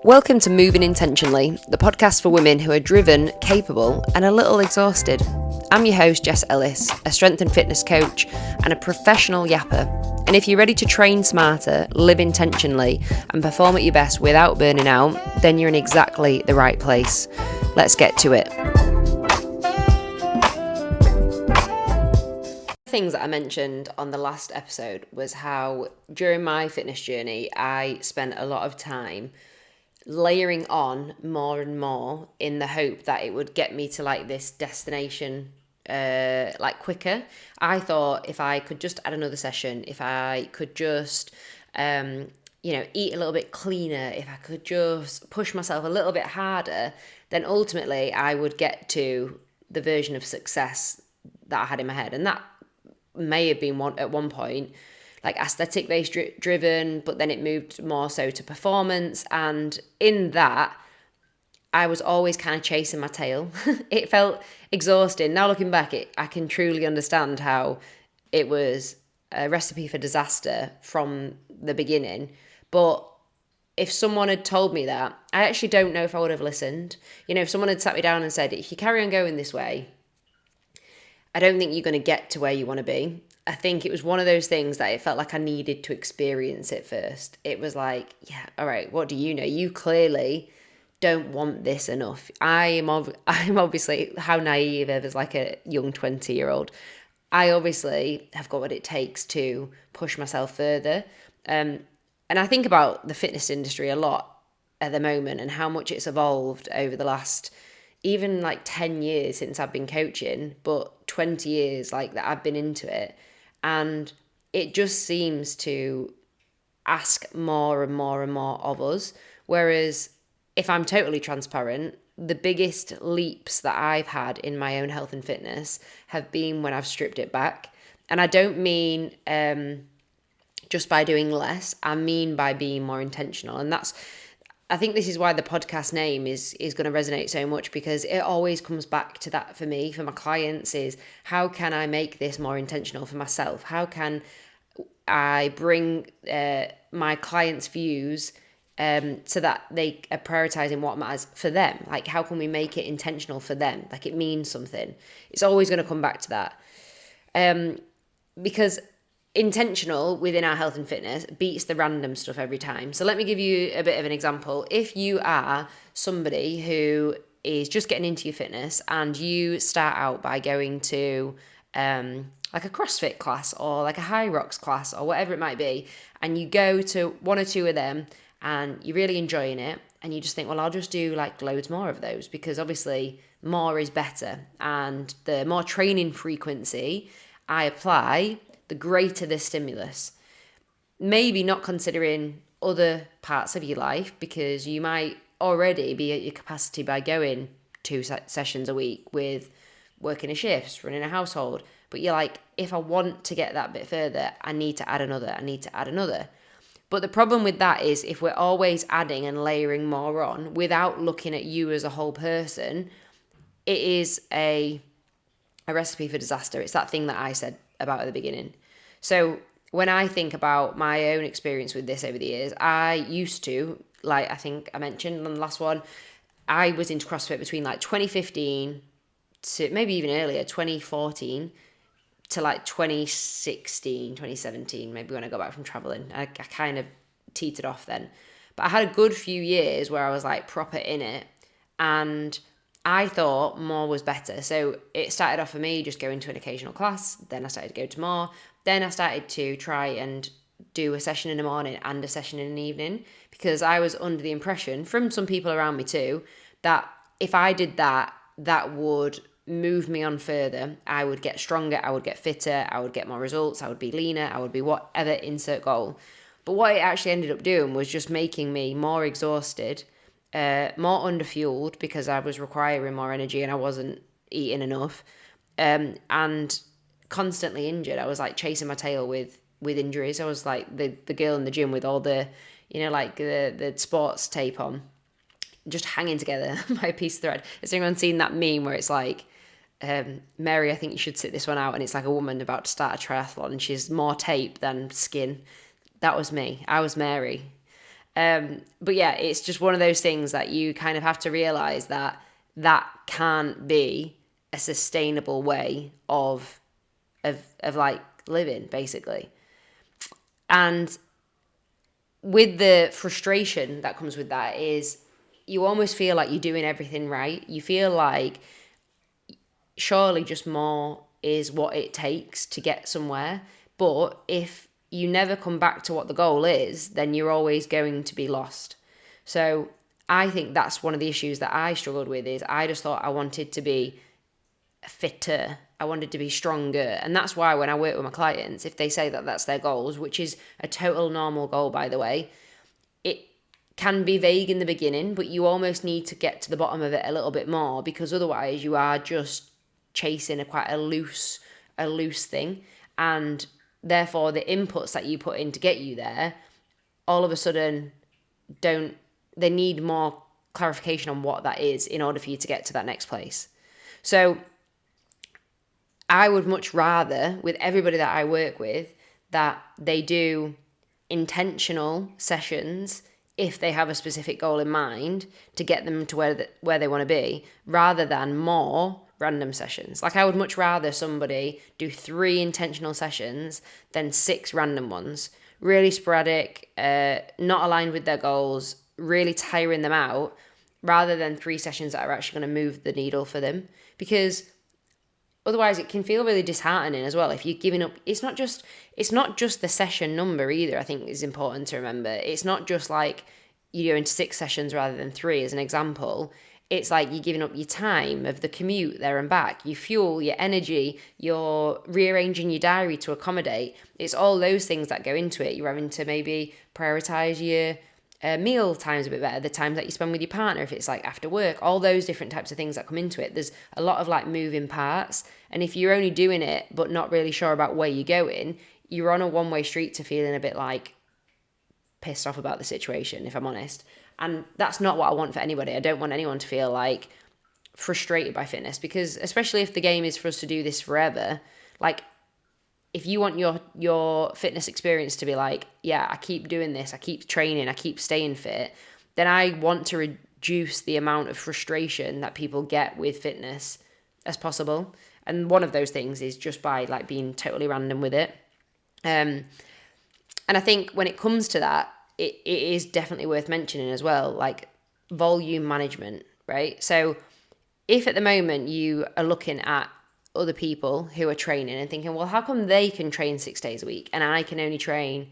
Welcome to Moving Intentionally, the podcast for women who are driven, capable, and a little exhausted. I'm your host, Jess Ellis, a strength and fitness coach and a professional yapper. And if you're ready to train smarter, live intentionally, and perform at your best without burning out, then you're in exactly the right place. Let's get to it. Things that I mentioned on the last episode was how during my fitness journey, I spent a lot of time layering on more and more in the hope that it would get me to like this destination quicker. I thought if I could just add another session, if I could just eat a little bit cleaner, if I could just push myself a little bit harder, then ultimately I would get to the version of success that I had in my head. And that may have been at one point like aesthetic based driven, but then it moved more so to performance. And in that, I was always kind of chasing my tail. It felt exhausting. Now looking back, I can truly understand how it was a recipe for disaster from the beginning. But if someone had told me that, I actually don't know if I would have listened. You know, if someone had sat me down and said, if you carry on going this way, I don't think you're going to get to where you want to be. I think it was one of those things that it felt like I needed to experience it first. It was like, yeah, all right, what do you know? You clearly don't want this enough. I'm obviously, how naive as like a young 20-year-old. I obviously have got what it takes to push myself further. And I think about the fitness industry a lot at the moment and how much it's evolved over the last even like 10 years since I've been coaching, but 20 years like that I've been into it. And it just seems to ask more and more and more of us. Whereas if I'm totally transparent, the biggest leaps that I've had in my own health and fitness have been when I've stripped it back. And I don't mean just by doing less, I mean by being more intentional. And I think this is why the podcast name is going to resonate so much, because it always comes back to that for me, for my clients, is how can I make this more intentional for myself? How can I bring my clients' views so that they are prioritizing what matters for them? Like, how can we make it intentional for them? Like, it means something. It's always going to come back to that. Because intentional within our health and fitness beats the random stuff every time. So let me give you a bit of an example. If you are somebody who is just getting into your fitness and you start out by going to like a CrossFit class or like a High Rocks class or whatever it might be, and you go to one or two of them and you're really enjoying it, and you just think, well, I'll just do like loads more of those, because obviously more is better, and the more training frequency I apply, the greater the stimulus. Maybe not considering other parts of your life, because you might already be at your capacity by going 2 sessions a week with working a shift, running a household. But you're like, if I want to get that bit further, I need to add another. But the problem with that is if we're always adding and layering more on without looking at you as a whole person, it is a recipe for disaster. It's that thing that I said about at the beginning. So when I think about my own experience with this over the years, I used to, like I think I mentioned on the last one, I was into CrossFit between like 2015 to maybe even earlier, 2014 to like 2016, 2017, maybe when I got back from traveling. I kind of teetered off then. But I had a good few years where I was like proper in it, and I thought more was better. So it started off for me just going to an occasional class. Then I started to go to more. Then I started to try and do a session in the morning and a session in the evening, because I was under the impression from some people around me too, that if I did that, that would move me on further. I would get stronger. I would get fitter. I would get more results. I would be leaner. I would be whatever, insert goal. But what it actually ended up doing was just making me more exhausted, more underfueled, because I was requiring more energy and I wasn't eating enough, and constantly injured. I was like chasing my tail with injuries. I was like the girl in the gym with all the, like the sports tape on, just hanging together by a piece of thread. Has anyone seen that meme where it's like, Mary, I think you should sit this one out, and it's like a woman about to start a triathlon and she's more tape than skin. That was me. I was Mary. But yeah, it's just one of those things that you kind of have to realize that that can't be a sustainable way of like living, basically. And with the frustration that comes with that is you almost feel like you're doing everything right. You feel like surely just more is what it takes to get somewhere. But if you never come back to what the goal is, then you're always going to be lost. So I think that's one of the issues that I struggled with is I just thought I wanted to be fitter. I wanted to be stronger. And that's why when I work with my clients, if they say that that's their goals, which is a total normal goal, by the way, it can be vague in the beginning, but you almost need to get to the bottom of it a little bit more because otherwise you are just chasing quite a loose thing. And therefore the inputs that you put in to get you there all of a sudden they need more clarification on what that is in order for you to get to that next place. So I would much rather, with everybody that I work with, that they do intentional sessions if they have a specific goal in mind to get them to where they want to be, rather than more random sessions. Like I would much rather somebody do 3 intentional sessions than 6 random ones. Really sporadic, not aligned with their goals, really tiring them out, rather than 3 sessions that are actually going to move the needle for them. Because otherwise it can feel really disheartening as well if you're giving up. It's not just the session number either. I think is important to remember. It's not just like you're doing 6 sessions rather than 3 as an example. It's like you're giving up your time of the commute there and back, your fuel, your energy, you're rearranging your diary to accommodate. It's all those things that go into it. You're having to maybe prioritize your meal times a bit better, the times that you spend with your partner, if it's like after work, all those different types of things that come into it. There's a lot of like moving parts. And if you're only doing it but not really sure about where you're going, you're on a one-way street to feeling a bit like pissed off about the situation, if I'm honest. And that's not what I want for anybody. I don't want anyone to feel like frustrated by fitness, because especially if the game is for us to do this forever, like if you want your fitness experience to be like, yeah, I keep doing this, I keep training, I keep staying fit, then I want to reduce the amount of frustration that people get with fitness as possible. And one of those things is just by like being totally random with it. And I think when it comes to that, it is definitely worth mentioning as well, like volume management, right? So if at the moment you are looking at other people who are training and thinking, well, how come they can train 6 days a week and I can only train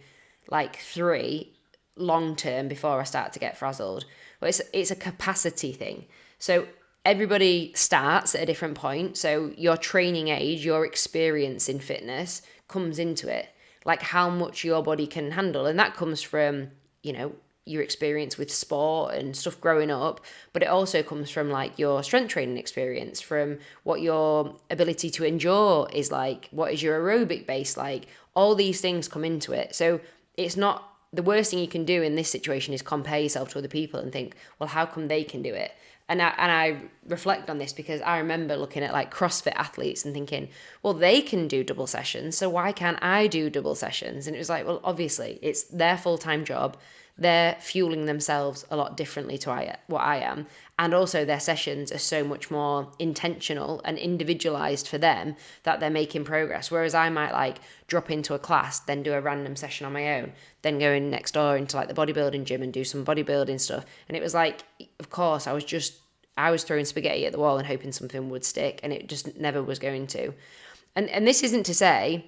like 3 long term before I start to get frazzled? Well, it's a capacity thing. So everybody starts at a different point. So your training age, your experience in fitness comes into it, like how much your body can handle. And that comes from, your experience with sport and stuff growing up, but it also comes from like your strength training experience, from what your ability to endure is like, what is your aerobic base like. All these things come into it. So it's not, the worst thing you can do in this situation is compare yourself to other people and think, well, how come they can do it? And I reflect on this because I remember looking at like CrossFit athletes and thinking, well, they can do double sessions, so why can't I do double sessions? And it was like, well, obviously it's their full-time job. They're fueling themselves a lot differently to what I am. And also their sessions are so much more intentional and individualized for them that they're making progress. Whereas I might like drop into a class, then do a random session on my own, then go in next door into like the bodybuilding gym and do some bodybuilding stuff. And it was like, of course, I was throwing spaghetti at the wall and hoping something would stick, and it just never was going to. And this isn't to say,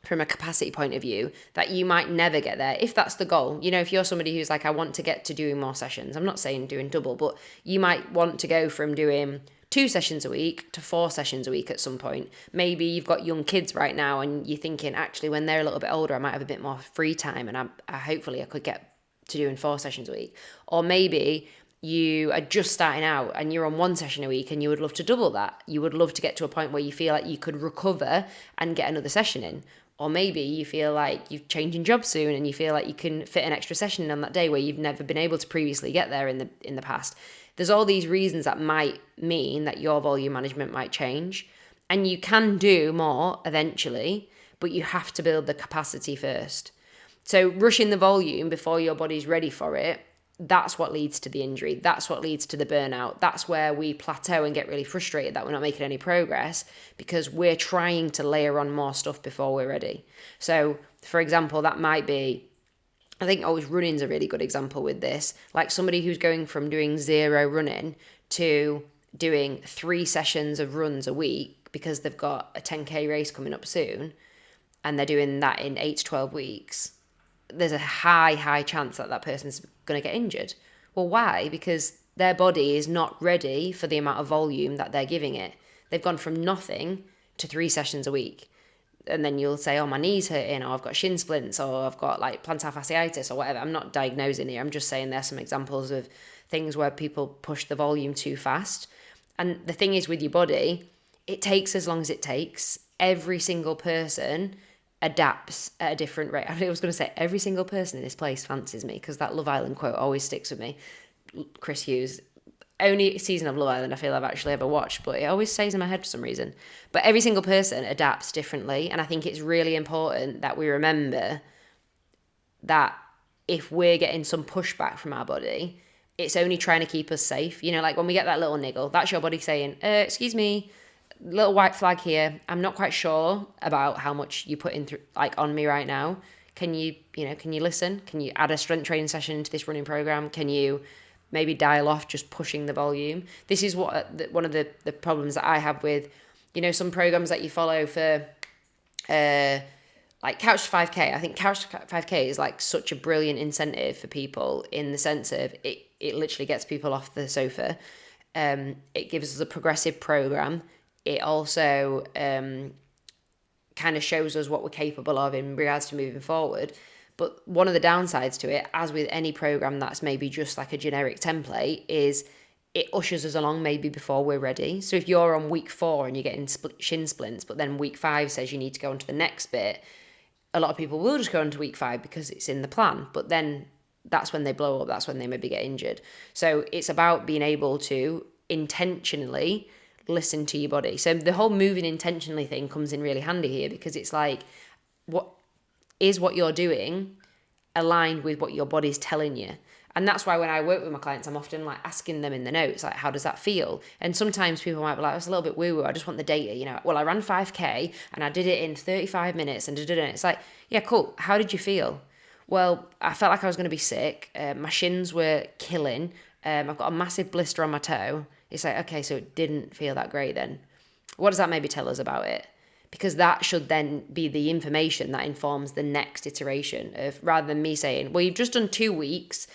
from a capacity point of view, that you might never get there if that's the goal. If you're somebody who's like, I want to get to doing more sessions, I'm not saying doing double, but you might want to go from doing 2 sessions a week to 4 sessions a week at some point. Maybe you've got young kids right now and you're thinking, actually, when they're a little bit older, I might have a bit more free time, and hopefully I could get to doing 4 sessions a week. Or maybe you are just starting out and you're on 1 session a week and you would love to double that. You would love to get to a point where you feel like you could recover and get another session in. Or maybe you feel like you're changing jobs soon and you feel like you can fit an extra session in on that day where you've never been able to previously get there in the past. There's all these reasons that might mean that your volume management might change. And you can do more eventually, but you have to build the capacity first. So rushing the volume before your body's ready for it, that's what leads to the injury. That's what leads to the burnout. That's where we plateau and get really frustrated that we're not making any progress, because we're trying to layer on more stuff before we're ready. So, for example, that might be, I think always running's a really good example with this. Like somebody who's going from doing 0 running to doing 3 sessions of runs a week because they've got a 10K race coming up soon, and they're doing that in 8 to 12 weeks, there's a high chance that that person's going to get injured. Well, why? Because their body is not ready for the amount of volume that they're giving it. They've gone from nothing to 3 sessions a week. And then you'll say, oh, my knee's hurting, or I've got shin splints, or I've got like plantar fasciitis, or whatever. I'm not diagnosing here. I'm just saying there's some examples of things where people push the volume too fast. And the thing is with your body, it takes as long as it takes. Every single person adapts at a different rate. I was going to say every single person in this place fancies me, because that Love Island quote always sticks with me. Chris Hughes, only season of Love Island I feel I've actually ever watched, but it always stays in my head for some reason. But every single person adapts differently, and I think it's really important that we remember that if we're getting some pushback from our body, it's only trying to keep us safe. You know, like when we get that little niggle, that's your body saying, excuse me, little white flag here. I'm not quite sure about how much you put in through, like on me right now. Can you listen? Can you add a strength training session into this running program? Can you maybe dial off just pushing the volume? This is what one of the problems that I have with, some programs that you follow for, like Couch to 5K. I think Couch to 5K is like such a brilliant incentive for people in the sense of it literally gets people off the sofa. It gives us a progressive program. It also kind of shows us what we're capable of in regards to moving forward. But one of the downsides to it, as with any program that's maybe just like a generic template, is it ushers us along maybe before we're ready. So if you're on week 4 and you're getting shin splints, but then week 5 says you need to go on to the next bit, a lot of people will just go on to week 5 because it's in the plan. But then that's when they blow up. That's when they maybe get injured. So it's about being able to intentionally listen to your body. So the whole moving intentionally thing comes in really handy here, because it's like, what you're doing aligned with what your body's telling you? And that's why when I work with my clients, I'm often like asking them in the notes, like, how does that feel? And sometimes people might be like, it's a little bit woo-woo, I just want the data, well, I ran 5K and I did it in 35 minutes and it's like, yeah, cool. How did you feel? Well, I felt like I was going to be sick. My shins were killing. I've got a massive blister on my toe. It's like, okay, so it didn't feel that great then. What does that maybe tell us about it? Because that should then be the information that informs the next iteration of, rather than me saying, well, you've just done 2 weeks.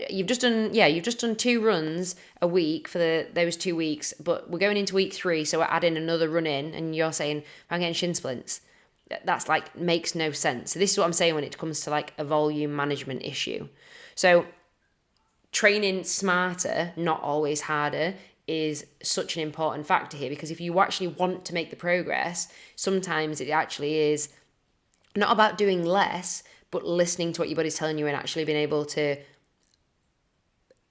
You've just done 2 runs a week for those 2 weeks, but we're going into week 3, so we're adding another run in, and you're saying, I'm getting shin splints. That's like, makes no sense. So this is what I'm saying when it comes to like a volume management issue. So training smarter, not always harder, is such an important factor here, because if you actually want to make the progress, sometimes it actually is not about doing less, but listening to what your body's telling you and actually being able to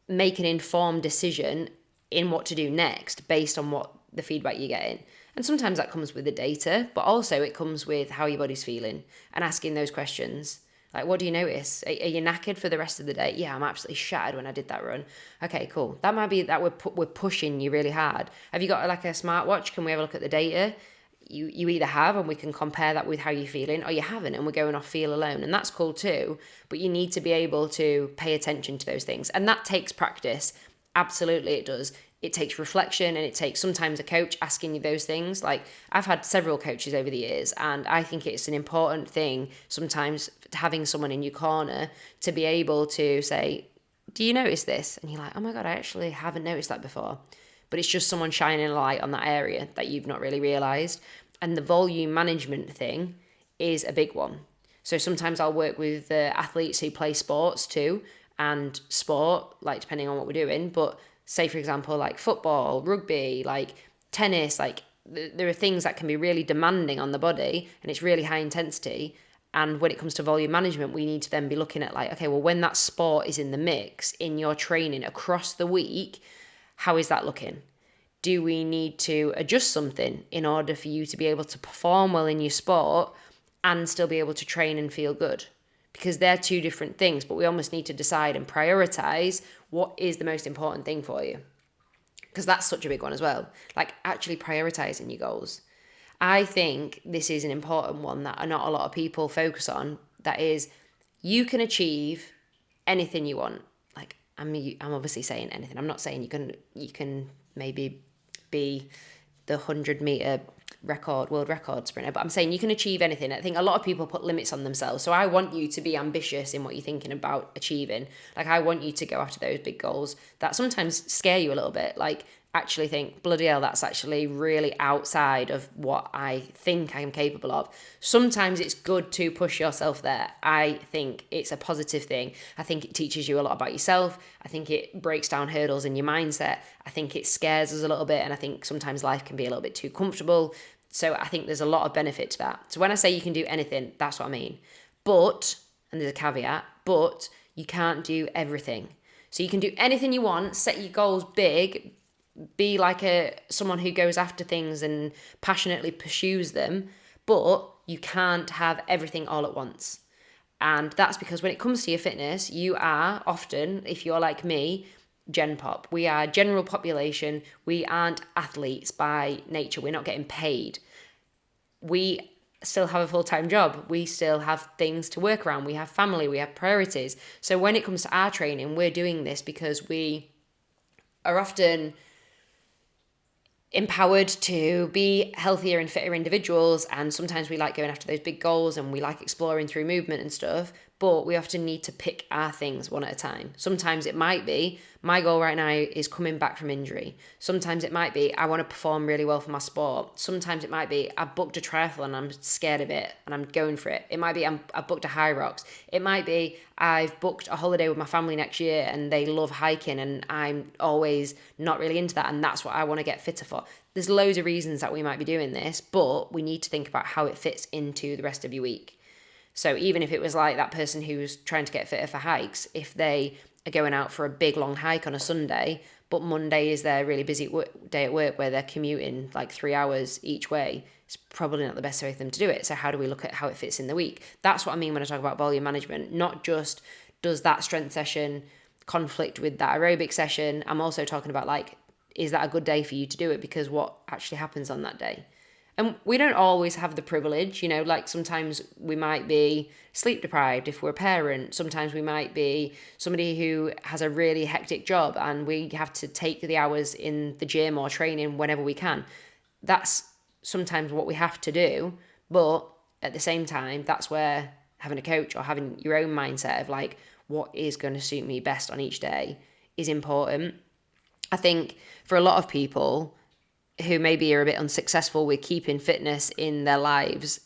make an informed decision in what to do next based on what the feedback you're getting. And sometimes that comes with the data, but also it comes with how your body's feeling and asking those questions. Like, what do you notice? Are you knackered for the rest of the day? Yeah, I'm absolutely shattered when I did that run. Okay, cool. That might be that we're pushing you really hard. Have you got like a smartwatch? Can we have a look at the data? You either have, and we can compare that with how you're feeling, or you haven't, and we're going off feel alone. And that's cool too. But you need to be able to pay attention to those things. And that takes practice. Absolutely, it does. It takes reflection, and it takes sometimes a coach asking you those things. Like, I've had several coaches over the years, and I think it's an important thing sometimes having someone in your corner to be able to say, do you notice this? And you're like, oh my God, I actually haven't noticed that before. But it's just someone shining a light on that area that you've not really realised. And the volume management thing is a big one. So sometimes I'll work with athletes who play sports too, and sport, like depending on what we're doing, but say, for example, like football, rugby, like tennis, like there are things that can be really demanding on the body and it's really high intensity. And when it comes to volume management, we need to then be looking at like, okay, well, when that sport is in the mix in your training across the week, how is that looking? Do we need to adjust something in order for you to be able to perform well in your sport and still be able to train and feel good? because they're two different things, but we almost need to decide and prioritize what is the most important thing for you. Because that's such a big one as well. Like actually prioritizing your goals. I think this is an important one that not a lot of people focus on. That is, you can achieve anything you want. Like I'm obviously saying anything. I'm not saying you can maybe be the 100-meter world record sprinter, but I'm saying you can achieve anything. I think a lot of people put limits on themselves. So I want you to be ambitious in what you're thinking about achieving. Like I want you to go after those big goals that sometimes scare you a little bit. Like actually think, bloody hell, that's actually really outside of what I think I'm capable of. Sometimes it's good to push yourself there. I think it's a positive thing. I think it teaches you a lot about yourself. I think it breaks down hurdles in your mindset. I think it scares us a little bit, and I think sometimes life can be a little bit too comfortable. So I think there's a lot of benefit to that. So when I say you can do anything, that's what I mean. But, and there's a caveat, but you can't do everything. So you can do anything you want, set your goals big, be like someone who goes after things and passionately pursues them, but you can't have everything all at once. And that's because when it comes to your fitness, you are often, if you're like me, Gen Pop. We are general population. We aren't athletes by nature. We're not getting paid. We still have a full-time job. We still have things to work around. We have family. We have priorities. So when it comes to our training, we're doing this because we are often empowered to be healthier and fitter individuals, and sometimes we like going after those big goals and we like exploring through movement and stuff, but we often need to pick our things one at a time. Sometimes it might be, my goal right now is coming back from injury. Sometimes it might be, I want to perform really well for my sport. Sometimes it might be, I booked a triathlon and I'm scared of it and I'm going for it. It might be, I booked a high rocks. It might be, I've booked a holiday with my family next year and they love hiking and I'm always not really into that, and that's what I want to get fitter for. There's loads of reasons that we might be doing this, but we need to think about how it fits into the rest of your week. So even if it was like that person who's trying to get fitter for hikes, if they are going out for a big long hike on a Sunday, but Monday is their really busy day at work where they're commuting like 3 hours each way, it's probably not the best way for them to do it. So how do we look at how it fits in the week? That's what I mean when I talk about volume management, not just does that strength session conflict with that aerobic session. I'm also talking about like, is that a good day for you to do it? Because what actually happens on that day? And we don't always have the privilege, like sometimes we might be sleep deprived if we're a parent. Sometimes we might be somebody who has a really hectic job and we have to take the hours in the gym or training whenever we can. That's sometimes what we have to do. But at the same time, that's where having a coach or having your own mindset of like, what is going to suit me best on each day is important. I think for a lot of people who maybe are a bit unsuccessful with keeping fitness in their lives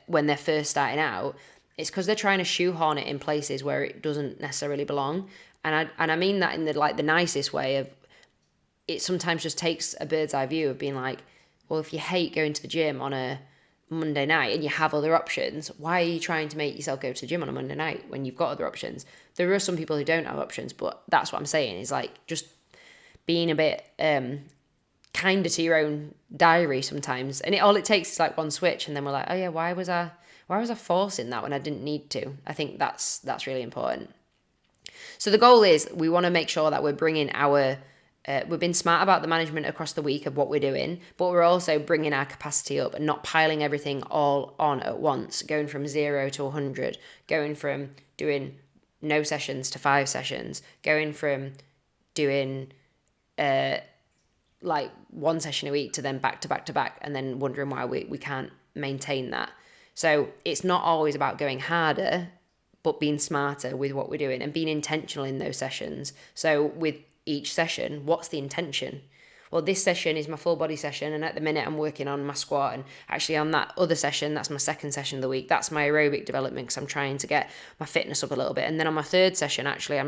when they're first starting out, it's because they're trying to shoehorn it in places where it doesn't necessarily belong. And I mean that in the nicest way of, it sometimes just takes a bird's eye view of being like, well, if you hate going to the gym on a Monday night and you have other options, why are you trying to make yourself go to the gym on a Monday night when you've got other options? There are some people who don't have options, but that's what I'm saying is like just being a bit kinder to your own diary sometimes, and all it takes is like one switch, and then we're like, oh yeah, why was I forcing that when I didn't need to? I think that's really important. So the goal is we want to make sure that we're bringing we've been smart about the management across the week of what we're doing, but we're also bringing our capacity up and not piling everything all on at once, going from 0 to 100, going from doing no sessions to 5 sessions, going from doing like 1 session a week to then back to back to back, and then wondering why we can't maintain that. So it's not always about going harder, but being smarter with what we're doing and being intentional in those sessions. So with each session, what's the intention? Well, this session is my full body session, and at the minute I'm working on my squat, and actually on that other session, that's my second session of the week, that's my aerobic development because I'm trying to get my fitness up a little bit. And then on my third session, actually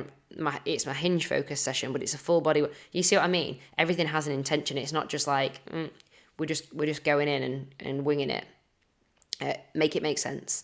it's my hinge focus session, but it's a full body. You see what I mean? Everything has an intention. It's not just like we're just going in and winging it. Make it make sense.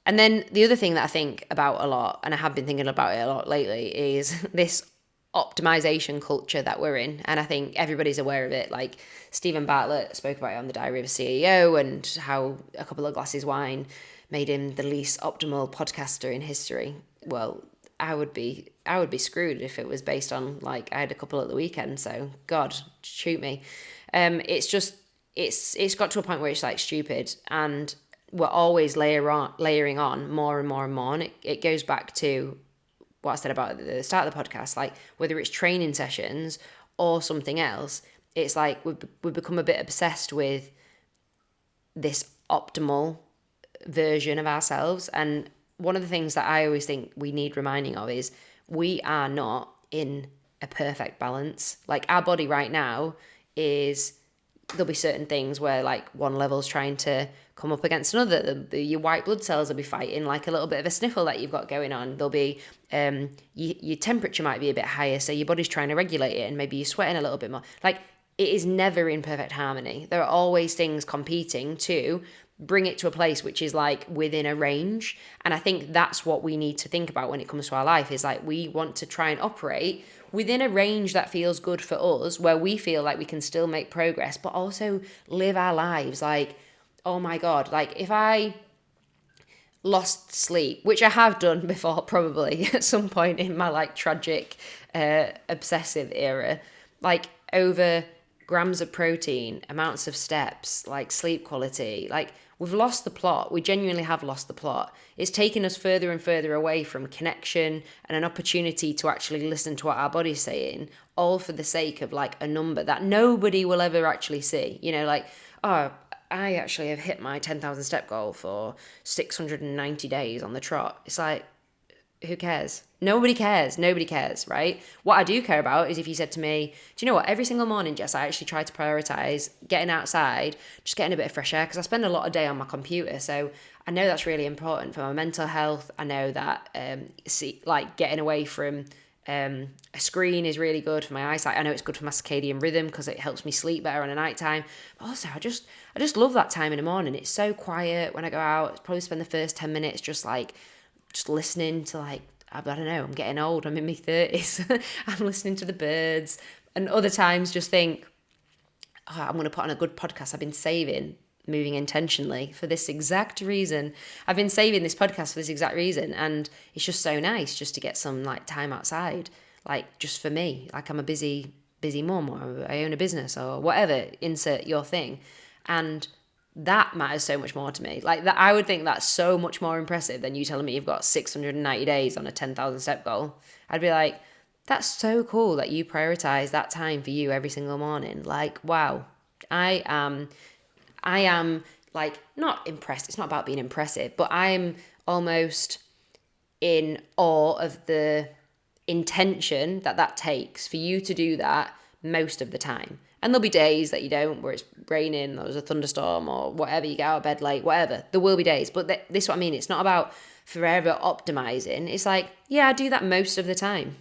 And then the other thing that I think about a lot, and I have been thinking about it a lot lately, is this optimisation culture that we're in. And I think everybody's aware of it. Like Stephen Bartlett spoke about it on the Diary of a CEO, and how a couple of glasses wine made him the least optimal podcaster in history. Well, I would be screwed if it was based on like I had a couple at the weekend. So God, shoot me. It's just it's got to a point where it's like stupid, and we're always layering on more and more and more. And it goes back to what I said about at the start of the podcast, like whether it's training sessions or something else, it's like we've become a bit obsessed with this optimal version of ourselves. And one of the things that I always think we need reminding of is we are not in a perfect balance. Like our body right now is, there'll be certain things where like one level's trying to come up against another. Your white blood cells will be fighting like a little bit of a sniffle that you've got going on. There'll be your temperature might be a bit higher, so your body's trying to regulate it, and maybe you're sweating a little bit more. Like it is never in perfect harmony. There are always things competing to bring it to a place which is like within a range. And I think that's what we need to think about when it comes to our life, is like we want to try and operate within a range that feels good for us, where we feel like we can still make progress, but also live our lives. Like, oh my God, like if I lost sleep, which I have done before, probably at some point in my like tragic, obsessive era, like over grams of protein, amounts of steps, like sleep quality, like we've lost the plot. We genuinely have lost the plot. It's taken us further and further away from connection and an opportunity to actually listen to what our body's saying, all for the sake of like a number that nobody will ever actually see. You know, like, oh, I actually have hit my 10,000 step goal for 690 days on the trot. It's like, who cares? Nobody cares, right? What I do care about is if you said to me, do you know what, every single morning, Jess, I actually try to prioritize getting outside, just getting a bit of fresh air, because I spend a lot of day on my computer. So I know that's really important for my mental health. I know that like getting away from a screen is really good for my eyesight. I know it's good for my circadian rhythm because it helps me sleep better on a night time. But also, I just love that time in the morning. It's so quiet when I go out. I'd probably spend the first 10 minutes just listening to like, I don't know, I'm getting old, I'm in my 30s. I'm listening to the birds. And other times just think, oh, I'm going to put on a good podcast I've been saving, moving intentionally for this exact reason. I've been saving this podcast for this exact reason. And it's just so nice just to get some like time outside, like just for me. Like I'm a busy mum, or I own a business or whatever, insert your thing. And that matters so much more to me. Like that, I would think that's so much more impressive than you telling me you've got 690 days on a 10,000 step goal. I'd be like, that's so cool that you prioritize that time for you every single morning. Like, wow, I am like not impressed. It's not about being impressive, but I'm almost in awe of the intention that takes for you to do that most of the time. And there'll be days that you don't, where it's raining or there's a thunderstorm or whatever, you get out of bed late, whatever. There will be days. But this is what I mean. It's not about forever optimizing. It's like, yeah, I do that most of the time.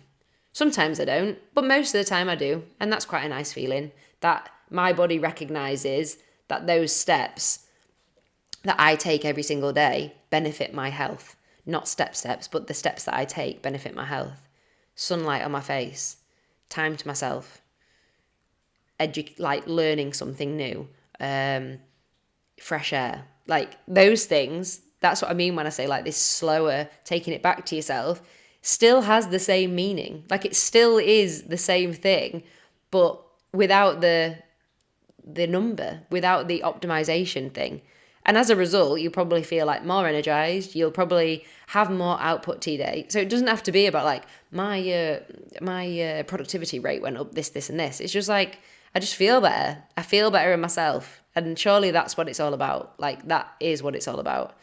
Sometimes I don't, but most of the time I do. And that's quite a nice feeling that my body recognizes that those steps that I take every single day benefit my health. Not steps, but the steps that I take benefit my health. Sunlight on my face, time to myself, like learning something new, fresh air, like those things. That's what I mean when I say like this slower taking it back to yourself still has the same meaning. Like it still is the same thing, but without the number, without the optimization thing. And as a result, you probably feel like more energized. You'll probably have more output today. So it doesn't have to be about like my productivity rate went up this and this. It's just like I just feel better. I feel better in myself. And surely that's what it's all about. Like that is what it's all about.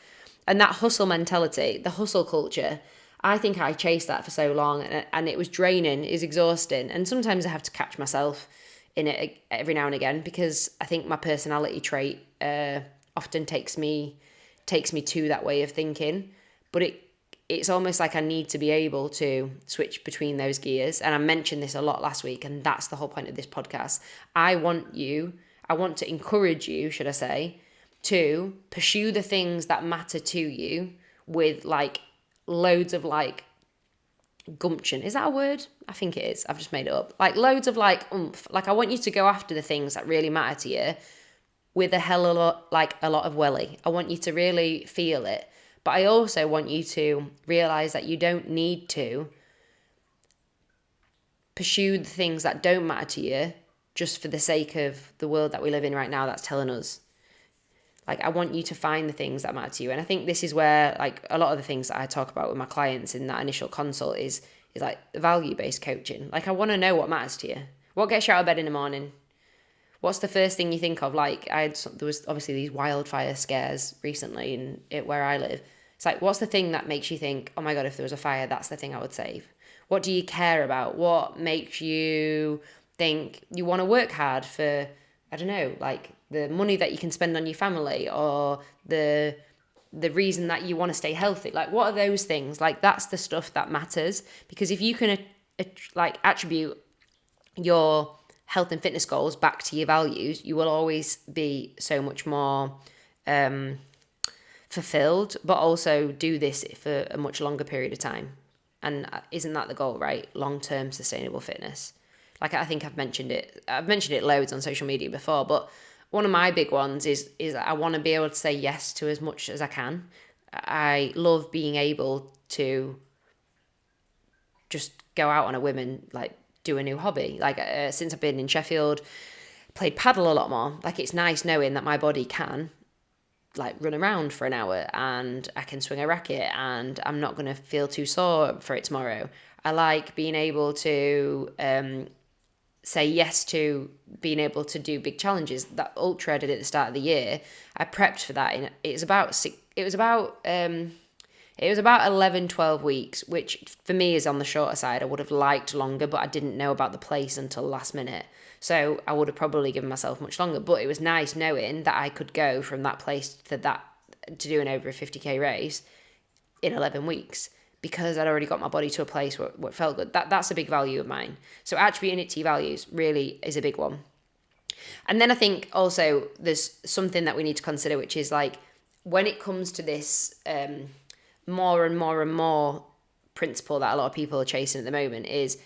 And that hustle mentality, the hustle culture, I think I chased that for so long, and it was draining, is exhausting. And sometimes I have to catch myself in it every now and again, because I think my personality trait often takes me to that way of thinking. But it's almost like I need to be able to switch between those gears. And I mentioned this a lot last week, and that's the whole point of this podcast. I want to encourage you, should I say, to pursue the things that matter to you with like loads of like gumption. Is that a word? I think it is. I've just made it up. Like loads of like oomph. Like I want you to go after the things that really matter to you with a hell of a lot, like a lot of welly. I want you to really feel it. But I also want you to realize that you don't need to pursue the things that don't matter to you just for the sake of the world that we live in right now that's telling us. Like, I want you to find the things that matter to you. And I think this is where, like, a lot of the things that I talk about with my clients in that initial consult is like value-based coaching. Like, I want to know what matters to you. What gets you out of bed in the morning? What's the first thing you think of? Like, there was obviously these wildfire scares recently where I live. It's like, what's the thing that makes you think, oh my God, if there was a fire, that's the thing I would save? What do you care about? What makes you think you want to work hard for, I don't know, like the money that you can spend on your family, or the reason that you want to stay healthy? Like, what are those things? Like, that's the stuff that matters. Because if you can like attribute your health and fitness goals back to your values, you will always be so much more fulfilled, but also do this for a much longer period of time. And isn't that the goal, right? Long-term sustainable fitness. Like, I think I've mentioned it loads on social media before, but one of my big ones is that I want to be able to say yes to as much as I can. I love being able to just go out on a whim, like do a new hobby. Like, since I've been in Sheffield, played paddle a lot more. Like, it's nice knowing that my body can like run around for an hour and I can swing a racket and I'm not going to feel too sore for it tomorrow. I like being able to say yes to being able to do big challenges. That ultra I did at the start of the year, I prepped for that it was about 11, 12 weeks, which for me is on the shorter side. I would have liked longer, but I didn't know about the place until last minute. So I would have probably given myself much longer, but it was nice knowing that I could go from that place to do an over a 50k race in 11 weeks because I'd already got my body to a place where it felt good. That's a big value of mine. So attributing it to your values really is a big one. And then I think also there's something that we need to consider, which is like when it comes to this more and more and more principle that a lot of people are chasing at the moment is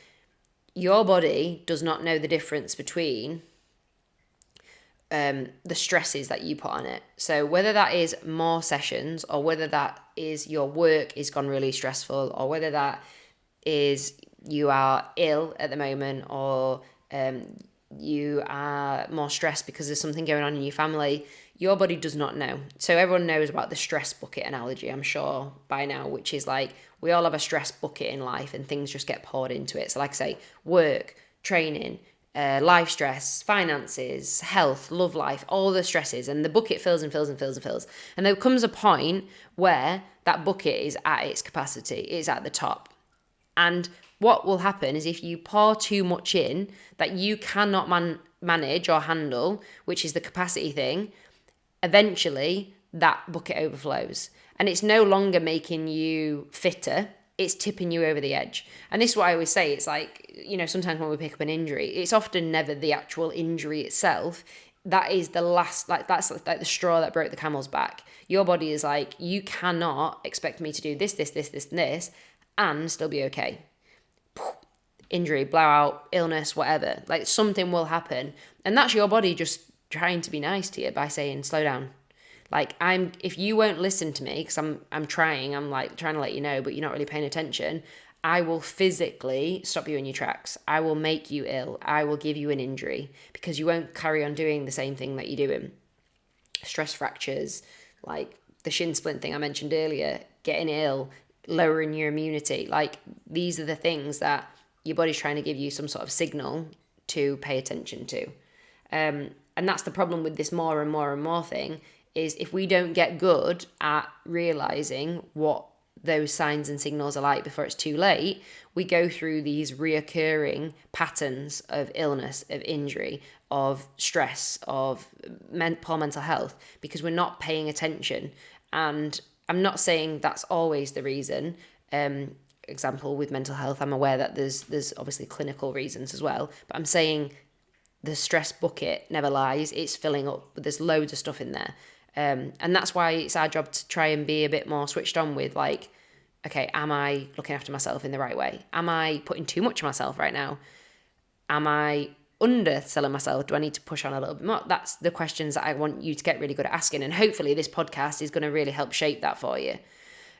your body does not know the difference between the stresses that you put on it. So whether that is more sessions, or whether that is your work is gone really stressful, or whether that is you are ill at the moment, or you are more stressed because there's something going on in your family, your body does not know. So everyone knows about the stress bucket analogy, I'm sure by now, which is like we all have a stress bucket in life and things just get poured into it. So like I say, work, training, life stress, finances, health, love life, all the stresses, and the bucket fills and fills and fills and fills. And there comes a point where that bucket is at its capacity, it's at the top. And what will happen is if you pour too much in that you cannot manage or handle, which is the capacity thing, eventually that bucket overflows. And it's no longer making you fitter, it's tipping you over the edge. And this is what I always say, it's like, you know, sometimes when we pick up an injury, it's often never the actual injury itself. That is the last, like that's like the straw that broke the camel's back. Your body is like, you cannot expect me to do this, this, this, this, and this, and still be okay. Injury, blowout, illness, whatever. Like something will happen. And that's your body just trying to be nice to you by saying, slow down. Like if you won't listen to me, because I'm trying to let you know, but you're not really paying attention, I will physically stop you in your tracks. I will make you ill. I will give you an injury because you won't carry on doing the same thing that you're doing. Stress fractures, like the shin splint thing I mentioned earlier, getting ill, lowering your immunity. Like these are the things that your body's trying to give you some sort of signal to pay attention to. And that's the problem with this more and more and more thing, is if we don't get good at realizing what those signs and signals are like before it's too late, we go through these reoccurring patterns of illness, of injury, of stress, of poor mental health, because we're not paying attention. And I'm not saying that's always the reason. Example, with mental health, I'm aware that there's obviously clinical reasons as well, but I'm saying the stress bucket never lies. It's filling up, but there's loads of stuff in there. And that's why it's our job to try and be a bit more switched on with like, okay, am I looking after myself in the right way? Am I putting too much of myself right now? Am I underselling myself? Do I need to push on a little bit more? That's the questions that I want you to get really good at asking. And hopefully this podcast is going to really help shape that for you.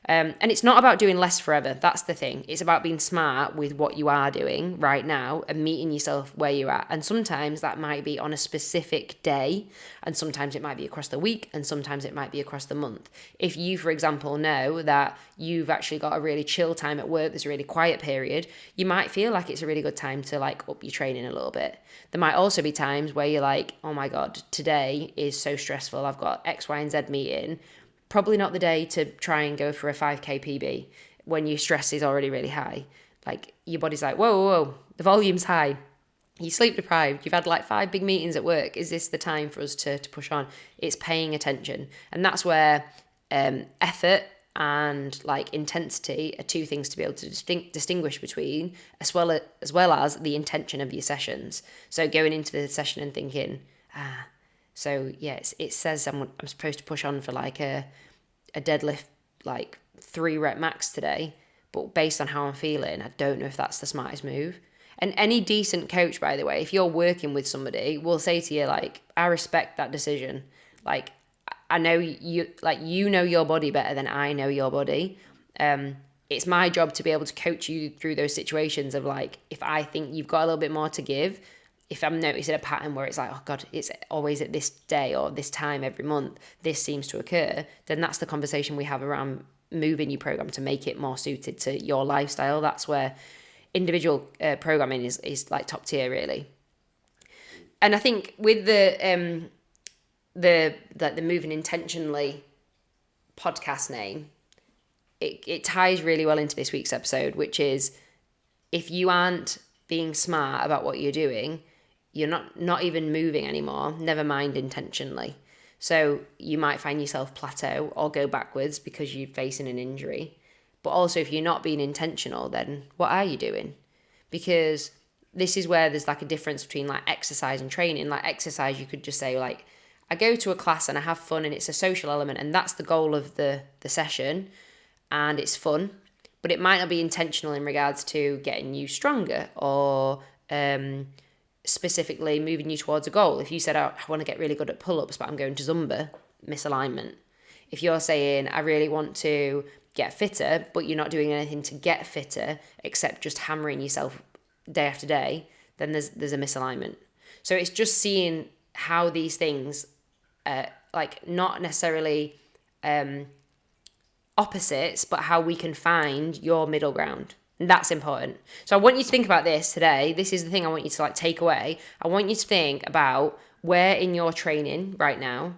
And it's not about doing less forever. That's the thing. It's about being smart with what you are doing right now and meeting yourself where you're at. And sometimes that might be on a specific day, and sometimes it might be across the week, and sometimes it might be across the month. If you, for example, know that you've actually got a really chill time at work, there's a really quiet period, you might feel like it's a really good time to like up your training a little bit. There might also be times where you're like, oh my God, today is so stressful. I've got X, Y, and Z meeting. Probably not the day to try and go for a 5K PB when your stress is already really high. Like your body's like, whoa, whoa, whoa, the volume's high. You're sleep deprived. You've had like 5 big meetings at work. Is this the time for us to push on? It's paying attention. And that's where effort and like intensity are 2 things to be able to distinguish between, as well as the intention of your sessions. So going into the session and thinking, so yeah, it says I'm supposed to push on for like a deadlift, like 3 rep max today, but based on how I'm feeling, I don't know if that's the smartest move. And any decent coach, by the way, if you're working with somebody, will say to you like, I respect that decision. Like, I know you know your body better than I know your body. It's my job to be able to coach you through those situations of like, if I think you've got a little bit more to give, if I'm noticing a pattern where it's like, oh God, it's always at this day or this time every month, this seems to occur, then that's the conversation we have around moving your program to make it more suited to your lifestyle. That's where individual programming is like top tier, really. And I think with the Moving Intentionally podcast name, it ties really well into this week's episode, which is if you aren't being smart about what you're doing, you're not even moving anymore, never mind intentionally. So you might find yourself plateau or go backwards because you're facing an injury. But also if you're not being intentional, then what are you doing? Because this is where there's like a difference between like exercise and training. Like exercise, you could just say like, I go to a class and I have fun and it's a social element and that's the goal of the session and it's fun, but it might not be intentional in regards to getting you stronger or specifically moving you towards a goal. If you said, oh, I want to get really good at pull-ups, but I'm going to Zumba, misalignment. If you're saying, I really want to get fitter, but you're not doing anything to get fitter except just hammering yourself day after day, then there's a misalignment. So it's just seeing how these things, like not necessarily opposites, but how we can find your middle ground. And that's important. So I want you to think about this today. This is the thing I want you to like take away. I want you to think about where in your training right now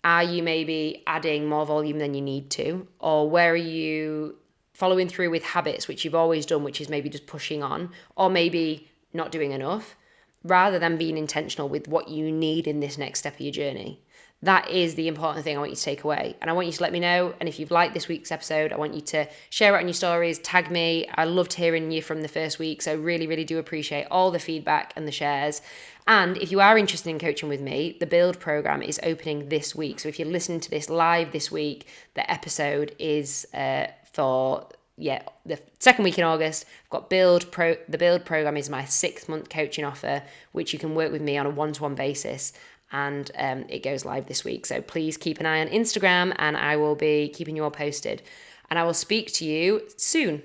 are you maybe adding more volume than you need to, or where are you following through with habits which you've always done, which is maybe just pushing on, or maybe not doing enough, rather than being intentional with what you need in this next step of your journey. That is the important thing I want you to take away. And I want you to let me know. And if you've liked this week's episode, I want you to share it on your stories, tag me. I loved hearing you from the first week. So really, really do appreciate all the feedback and the shares. And if you are interested in coaching with me, the Build program is opening this week. So if you're listening to this live this week, the episode is for the second week in August. I've got the Build program is my 6-month coaching offer, which you can work with me on a one-to-one basis. And it goes live this week. So please keep an eye on Instagram and I will be keeping you all posted. And I will speak to you soon.